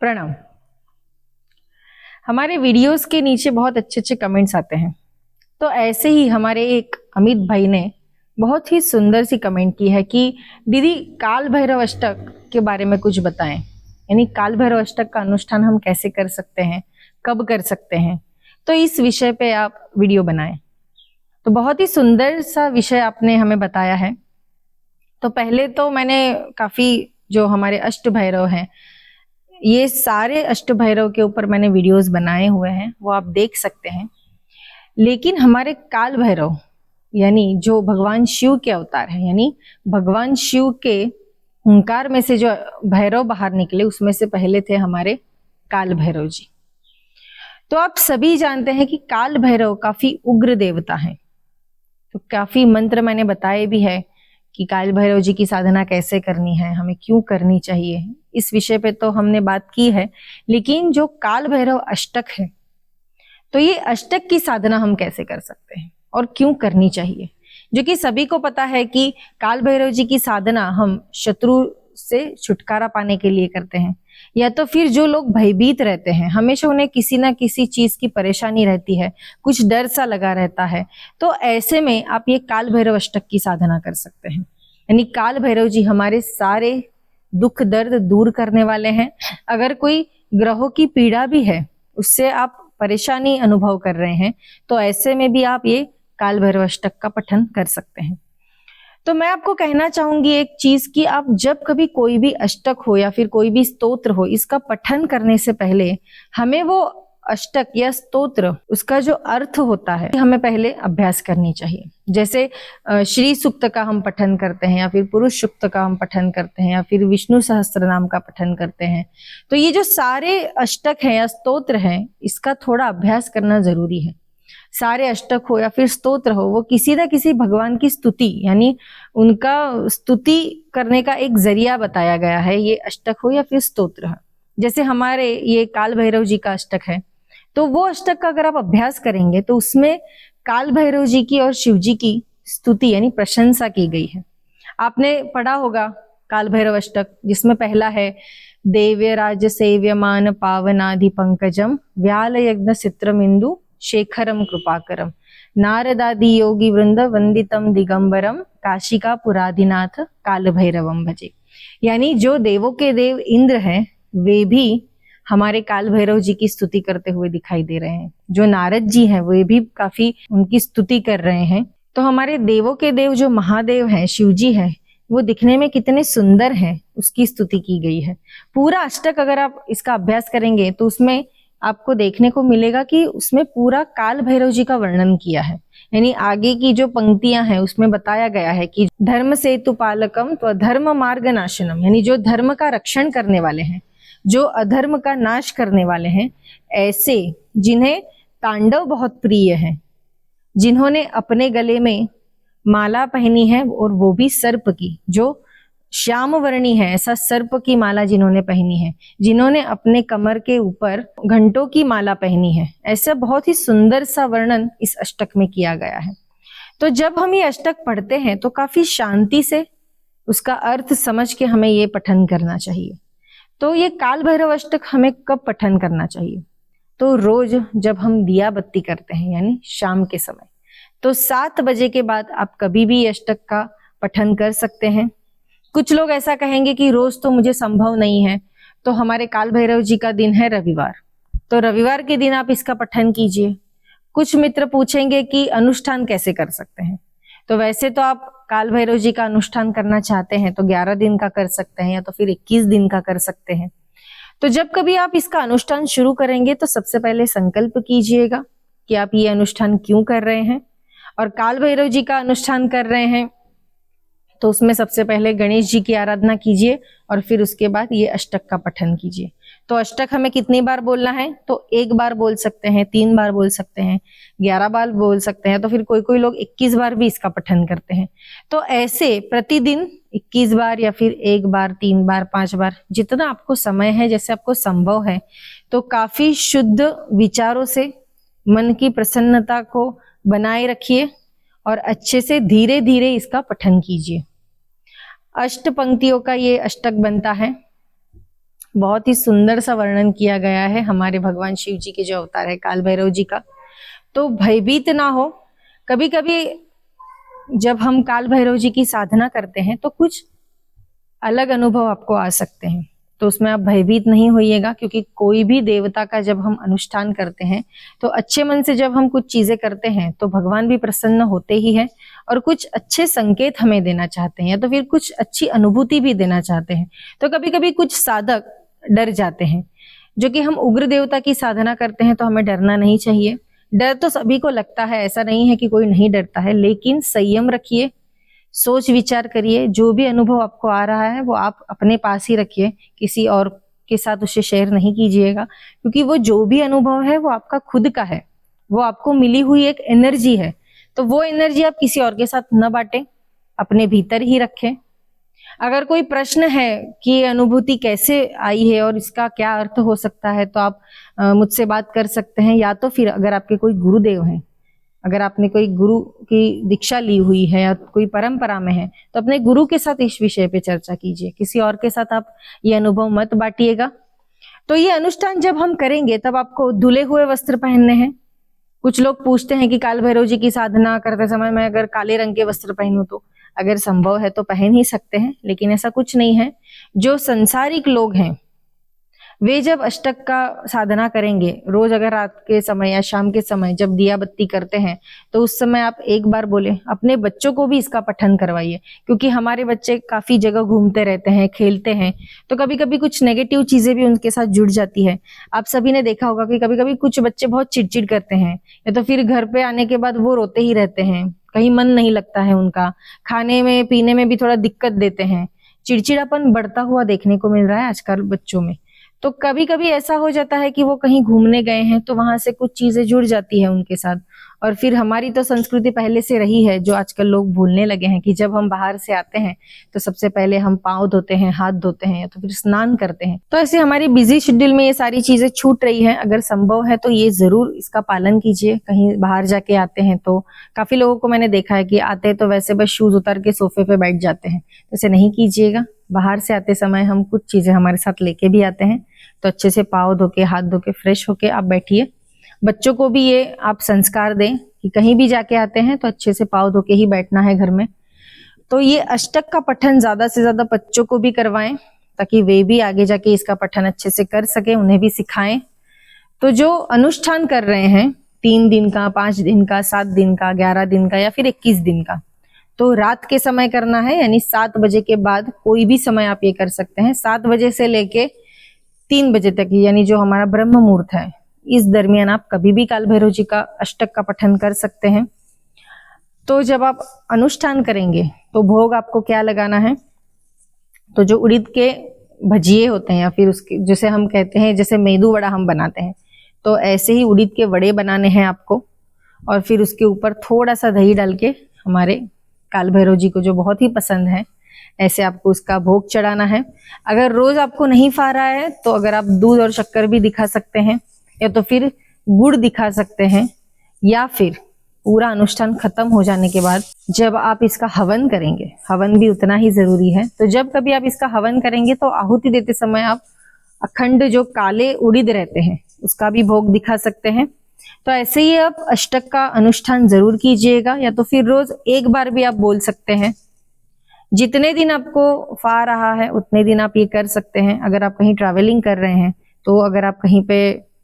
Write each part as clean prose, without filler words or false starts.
प्रणाम। हमारे वीडियोस के नीचे बहुत अच्छे अच्छे कमेंट्स आते हैं, तो ऐसे ही हमारे एक अमित भाई ने बहुत ही सुंदर सी कमेंट की है कि दीदी काल भैरव अष्टक के बारे में कुछ बताएं। यानी काल भैरव अष्टक का अनुष्ठान हम कैसे कर सकते हैं, कब कर सकते हैं, तो इस विषय पे आप वीडियो बनाएं। तो बहुत ही सुंदर सा विषय आपने हमें बताया है। तो पहले तो मैंने काफी जो हमारे अष्ट भैरव हैं, ये सारे अष्ट भैरव के ऊपर मैंने वीडियोस बनाए हुए हैं, वो आप देख सकते हैं। लेकिन हमारे काल भैरव यानी जो भगवान शिव के अवतार है, यानी भगवान शिव के हुंकार में से जो भैरव बाहर निकले, उसमें से पहले थे हमारे काल भैरव जी। तो आप सभी जानते हैं कि काल भैरव काफी उग्र देवता हैं। तो काफी मंत्र मैंने बताए भी है कि काल भैरव जी की साधना कैसे करनी है, हमें क्यों करनी चाहिए, इस विषय पे तो हमने बात की है। लेकिन जो काल भैरव अष्टक है, तो ये अष्टक की साधना हम कैसे कर सकते हैं और क्यों करनी चाहिए, जो कि सभी को पता है कि काल भैरव जी की साधना हम शत्रु से छुटकारा पाने के लिए करते हैं, या तो फिर जो लोग भयभीत रहते हैं, हमेशा उन्हें किसी ना किसी चीज की परेशानी रहती है, कुछ डर सा लगा रहता है, तो ऐसे में आप ये काल भैरव अष्टक की साधना कर सकते हैं। यानी काल भैरव जी हमारे सारे दुख दर्द दूर करने वाले हैं। अगर कोई ग्रहों की पीड़ा भी है, उससे आप परेशानी अनुभव कर रहे हैं, तो ऐसे में भी आप ये काल भैरव अष्टक का पठन कर सकते हैं। तो मैं आपको कहना चाहूंगी एक चीज कि आप जब कभी कोई भी अष्टक हो या फिर कोई भी स्तोत्र हो, इसका पठन करने से पहले हमें वो अष्टक या स्तोत्र, उसका जो अर्थ होता है, हमें पहले अभ्यास करनी चाहिए। जैसे श्री सूक्त का हम पठन करते हैं, या फिर पुरुष सूक्त का हम पठन करते हैं, या फिर विष्णु सहस्त्र नाम का पठन करते हैं। तो ये जो सारे अष्टक हैं या स्तोत्र हैं, इसका थोड़ा अभ्यास करना जरूरी है। सारे अष्टक हो या फिर स्तोत्र हो, वो किसी ना किसी भगवान की स्तुति, यानी उनका स्तुति करने का एक जरिया बताया गया है, ये अष्टक हो या फिर स्तोत्र है। जैसे हमारे ये काल भैरव जी का अष्टक है, तो वो अष्टक का अगर आप अभ्यास करेंगे तो उसमें काल भैरव जी की और शिव जी की स्तुति यानी प्रशंसा की गई है। आपने पढ़ा होगा काल भैरव अष्टक, जिसमें पहला है देव्य राज सेव्यमान पावनाधि पंकजम व्याल यज्ञ चित्रमिंदु शेखरम कृपाकरम नारदादि योगी वृंद वंदितम दिगंबरम काशिका पुराधिनाथ काल भैरवम भजे। यानी जो देवों के देव इंद्र हैं, वे भी हमारे काल भैरव जी की स्तुति करते हुए दिखाई दे रहे हैं। जो नारद जी हैं, वे भी काफी उनकी स्तुति कर रहे हैं। तो हमारे देवों के देव जो महादेव हैं, शिव जी हैं, वो दिखने में कितने सुंदर हैं, उसकी स्तुति की गई है। पूरा अष्टक अगर आप इसका अभ्यास करेंगे तो उसमें आपको देखने को मिलेगा कि उसमें पूरा काल भैरव जी का वर्णन किया है। यानी आगे की जो पंक्तियां हैं, उसमें बताया गया है कि धर्म सेतु पालकम तो धर्म मार्ग नाशनम, यानी जो धर्म का रक्षण करने वाले हैं, जो अधर्म का नाश करने वाले हैं, ऐसे जिन्हें तांडव बहुत प्रिय है, जिन्होंने अपने गले में माला पहनी है और वो भी सर्प की, जो श्याम वर्णी है, ऐसा सर्प की माला जिन्होंने पहनी है, जिन्होंने अपने कमर के ऊपर घंटों की माला पहनी है, ऐसा बहुत ही सुंदर सा वर्णन इस अष्टक में किया गया है। तो जब हम ये अष्टक पढ़ते हैं तो काफी शांति से उसका अर्थ समझ के हमें ये पठन करना चाहिए। तो ये काल भैरव अष्टक हमें कब पठन करना चाहिए? तो रोज जब हम दिया बत्ती करते हैं, यानी शाम के समय, तो 7 बजे के बाद आप कभी भी अष्टक का पठन कर सकते हैं। कुछ लोग ऐसा कहेंगे कि रोज तो मुझे संभव नहीं है, तो हमारे काल भैरव जी का दिन है रविवार, तो रविवार के दिन आप इसका पठन कीजिए। कुछ मित्र पूछेंगे कि अनुष्ठान कैसे कर सकते हैं, तो वैसे तो आप काल भैरव जी का अनुष्ठान करना चाहते हैं तो 11 दिन का कर सकते हैं, या तो फिर 21 दिन का कर सकते हैं। तो जब कभी आप इसका अनुष्ठान शुरू करेंगे तो सबसे पहले संकल्प कीजिएगा कि आप ये अनुष्ठान क्यों कर रहे हैं। और काल भैरव जी का अनुष्ठान कर रहे हैं तो उसमें सबसे पहले गणेश जी की आराधना कीजिए, और फिर उसके बाद ये अष्टक का पठन कीजिए। तो अष्टक हमें कितनी बार बोलना है? तो 1 बार बोल सकते हैं, 3 बार बोल सकते हैं, 11 बार बोल सकते हैं, तो फिर कोई कोई लोग 21 बार भी इसका पठन करते हैं। तो ऐसे प्रतिदिन 21 बार या फिर 1 बार, 3 बार, 5 बार, जितना आपको समय है, जैसे आपको संभव है, तो काफी शुद्ध विचारों से मन की प्रसन्नता को बनाए रखिए और अच्छे से धीरे धीरे इसका पठन कीजिए। अष्ट पंक्तियों का ये अष्टक बनता है। बहुत ही सुंदर सा वर्णन किया गया है हमारे भगवान शिव जी के जो अवतार है काल भैरव जी का। तो भयभीत ना हो। कभी कभी जब हम काल भैरव जी की साधना करते हैं तो कुछ अलग अनुभव आपको आ सकते हैं, तो उसमें आप भयभीत नहीं होइएगा, क्योंकि कोई भी देवता का जब हम अनुष्ठान करते हैं तो अच्छे मन से जब हम कुछ चीजें करते हैं तो भगवान भी प्रसन्न होते ही है और कुछ अच्छे संकेत हमें देना चाहते हैं या तो फिर कुछ अच्छी अनुभूति भी देना चाहते हैं। तो कभी कभी कुछ साधक डर जाते हैं, जो कि हम उग्र देवता की साधना करते हैं तो हमें डरना नहीं चाहिए। डर तो सभी को लगता है, ऐसा नहीं है कि कोई नहीं डरता है, लेकिन संयम रखिए, सोच विचार करिए। जो भी अनुभव आपको आ रहा है वो आप अपने पास ही रखिए, किसी और के साथ उसे शेयर नहीं कीजिएगा, क्योंकि वो जो भी अनुभव है वो आपका खुद का है, वो आपको मिली हुई एक एनर्जी है। तो वो एनर्जी आप किसी और के साथ न बांटें, अपने भीतर ही रखें। अगर कोई प्रश्न है कि ये अनुभूति कैसे आई है और इसका क्या अर्थ हो सकता है, तो आप मुझसे बात कर सकते हैं, या तो फिर अगर आपके कोई गुरुदेव हैं, अगर आपने कोई गुरु की दीक्षा ली हुई है या कोई परंपरा में है, तो अपने गुरु के साथ इस विषय पे चर्चा कीजिए, किसी और के साथ आप ये अनुभव मत बांटिएगा। तो ये अनुष्ठान जब हम करेंगे तब आपको धुले हुए वस्त्र पहनने हैं। कुछ लोग पूछते हैं कि काल भैरव जी की साधना करते समय मैं अगर काले रंग के वस्त्र पहनूं तो, अगर संभव है तो पहन ही सकते हैं, लेकिन ऐसा कुछ नहीं है। जो संसारिक लोग हैं वे जब अष्टक का साधना करेंगे, रोज अगर रात के समय या शाम के समय जब दिया बत्ती करते हैं तो उस समय आप एक बार बोले, अपने बच्चों को भी इसका पठन करवाइए, क्योंकि हमारे बच्चे काफी जगह घूमते रहते हैं, खेलते हैं, तो कभी कभी कुछ नेगेटिव चीजें भी उनके साथ जुड़ जाती है। आप सभी ने देखा होगा कि कभी कभी कुछ बच्चे बहुत चिड़चिड़ करते हैं, या तो फिर घर पे आने के बाद वो रोते ही रहते हैं, कहीं मन नहीं लगता है उनका, खाने में पीने में भी थोड़ा दिक्कत देते हैं, चिड़चिड़ापन बढ़ता हुआ देखने को मिल रहा है आजकल बच्चों में। तो कभी कभी ऐसा हो जाता है कि वो कहीं घूमने गए हैं तो वहां से कुछ चीजें जुड़ जाती है उनके साथ, और फिर हमारी तो संस्कृति पहले से रही है जो आजकल लोग भूलने लगे हैं कि जब हम बाहर से आते हैं तो सबसे पहले हम पाँव धोते हैं, हाथ धोते हैं, या तो फिर स्नान करते हैं। तो ऐसे हमारी बिजी शेड्यूल में ये सारी चीजें छूट रही है। अगर संभव है तो ये जरूर इसका पालन कीजिए। कहीं बाहर जाके आते हैं तो काफी लोगों को मैंने देखा है कि आते तो वैसे बस शूज उतार के सोफे पे बैठ जाते हैं, तो ऐसे नहीं कीजिएगा। बाहर से आते समय हम कुछ चीजें हमारे साथ लेके भी आते हैं, तो अच्छे से पाँव धो के, हाथ धो के, फ्रेश होके आप बैठिए। बच्चों को भी ये आप संस्कार दें कि कहीं भी जाके आते हैं तो अच्छे से पाँव धो के ही बैठना है घर में। तो ये अष्टक का पठन ज्यादा से ज्यादा बच्चों को भी करवाएं, ताकि वे भी आगे जाके इसका पठन अच्छे से कर सके, उन्हें भी सिखाएं। तो जो अनुष्ठान कर रहे हैं 3 दिन का, 5 दिन का, 7 दिन का, 11 दिन का या फिर 21 दिन का, तो रात के समय करना है, यानी 7 बजे के बाद कोई भी समय आप ये कर सकते हैं। 7 बजे से लेके 3 बजे तक, यानी जो हमारा ब्रह्म मुहूर्त है, इस दरमियान आप कभी भी काल भैरव जी का अष्टक का पठन कर सकते हैं। तो जब आप अनुष्ठान करेंगे तो भोग आपको क्या लगाना है, तो जो उड़द के भजिए होते हैं या फिर उसके जैसे हम कहते हैं, जैसे मेदू वड़ा हम बनाते हैं, तो ऐसे ही उड़द के वड़े बनाने हैं आपको, और फिर उसके ऊपर थोड़ा सा दही डाल के, हमारे काल भैरव जी को जो बहुत ही पसंद है, ऐसे आपको उसका भोग चढ़ाना है। अगर रोज आपको नहीं फा रहा है तो अगर आप दूध और शक्कर भी दिखा सकते हैं, या तो फिर गुड़ दिखा सकते हैं, या फिर पूरा अनुष्ठान खत्म हो जाने के बाद जब आप इसका हवन करेंगे, हवन भी उतना ही जरूरी है, तो जब कभी आप इसका हवन करेंगे तो आहुति देते समय आप अखंड जो काले उड़द रहते हैं उसका भी भोग दिखा सकते हैं। तो ऐसे ही आप अष्टक का अनुष्ठान जरूर कीजिएगा, या तो फिर रोज एक बार भी आप बोल सकते हैं। जितने दिन आपको फा रहा है उतने दिन आप ये कर सकते हैं। अगर आप कहीं ट्रैवलिंग कर रहे हैं तो अगर आप कहीं पे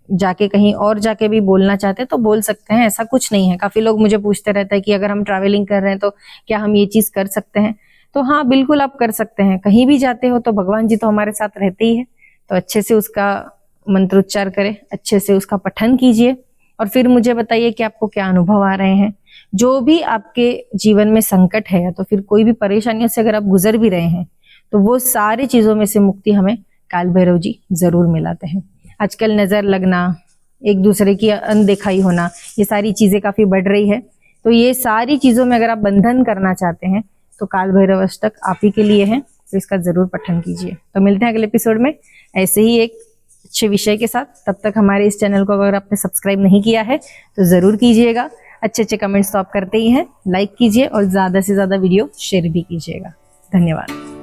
जाके कहीं और जाके भी बोलना चाहते हैं तो बोल सकते हैं, ऐसा कुछ नहीं है। काफी लोग मुझे पूछते रहते हैं कि अगर हम ट्रैवलिंग कर रहे हैं तो क्या हम ये चीज कर सकते हैं, तो हाँ बिल्कुल आप कर सकते हैं। कहीं भी जाते हो तो भगवान जी तो हमारे साथ रहते ही है, तो अच्छे से उसका मंत्रोच्चार करें, अच्छे से उसका पठन कीजिए, और फिर मुझे बताइए कि आपको क्या अनुभव आ रहे हैं। जो भी आपके जीवन में संकट है या तो फिर कोई भी परेशानियों से अगर आप गुजर भी रहे हैं, तो वो सारी चीजों में से मुक्ति हमें काल भैरव जी जरूर मिलाते हैं। आजकल नजर लगना, एक दूसरे की अनदेखाई होना, ये सारी चीजें काफी बढ़ रही है। तो ये सारी चीजों में अगर आप बंधन करना चाहते हैं तो काल भैरव अष्टक आप ही के लिए है, तो इसका जरूर पठन कीजिए। तो मिलते हैं अगले एपिसोड में ऐसे ही एक अच्छे विषय के साथ। तब तक हमारे इस चैनल को अगर आपने सब्सक्राइब नहीं किया है तो जरूर कीजिएगा। अच्छे अच्छे कमेंट्स तो आप करते ही हैं, लाइक कीजिए और ज्यादा से ज्यादा वीडियो शेयर भी कीजिएगा। धन्यवाद।